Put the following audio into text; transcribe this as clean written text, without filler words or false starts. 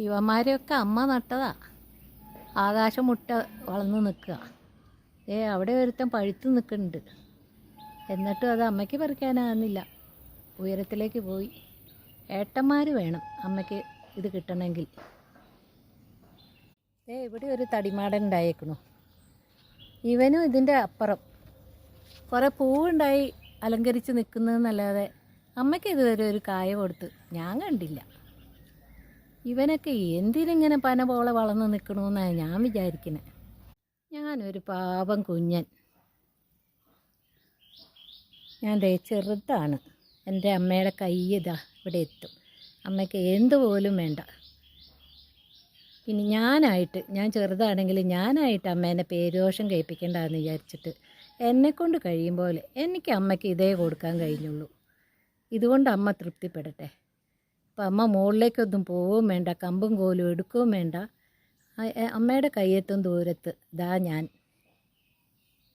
ഇവന്മാരെയൊക്കെ അമ്മ നട്ടതാ. ആകാശം മുട്ട വളർന്നു നിൽക്കുക. അവിടെ ഒരുത്തൻ പഴുത്ത് നിൽക്കുന്നുണ്ട്. എന്നിട്ടും അത് അമ്മയ്ക്ക് പറിക്കാനാകുന്നില്ല. ഉയരത്തിലേക്ക് പോയി. ഏട്ടന്മാർ വേണം അമ്മയ്ക്ക് ഇത് കിട്ടണമെങ്കിൽ. ഇവിടെ ഒരു തടിമാടൻ ഉണ്ടായേക്കണു. ഇവനും ഇതിൻ്റെ അപ്പുറം കുറേ പൂവുണ്ടായി അലങ്കരിച്ച് നിൽക്കുന്നതെന്നല്ലാതെ അമ്മയ്ക്ക് ഇതുവരെ ഒരു കായ കൊടുത്ത് ഞാൻ കണ്ടില്ല. ഇവനൊക്കെ എന്തിനിങ്ങനെ പന പോലെ വളർന്ന് നിൽക്കണമെന്നാണ് ഞാൻ വിചാരിക്കുന്നത്. ഞാനൊരു പാവം കുഞ്ഞൻ. ഞാൻ ചെറുതാണ്. എൻ്റെ അമ്മയുടെ കൈ ഇതാ ഇവിടെ എത്തും. അമ്മയ്ക്ക് എന്തുപോലും വേണ്ട. പിന്നെ ഞാൻ ചെറുതാണെങ്കിൽ ഞാനായിട്ട് അമ്മേനെ പേരുദോഷം കേൾപ്പിക്കേണ്ടതെന്ന് വിചാരിച്ചിട്ട് എന്നെക്കൊണ്ട് കഴിയും പോലെ എനിക്ക് അമ്മയ്ക്ക് ഇതേ കൊടുക്കാൻ കഴിഞ്ഞുള്ളൂ. ഇതുകൊണ്ട് അമ്മ തൃപ്തിപ്പെടട്ടെ. അപ്പം അമ്മ മുകളിലേക്കൊന്നും പോവുകയും വേണ്ട, കമ്പും കോലും എടുക്കുകയും വേണ്ട. അമ്മയുടെ കയ്യെത്തും ദൂരത്ത് ഇതാ ഞാൻ.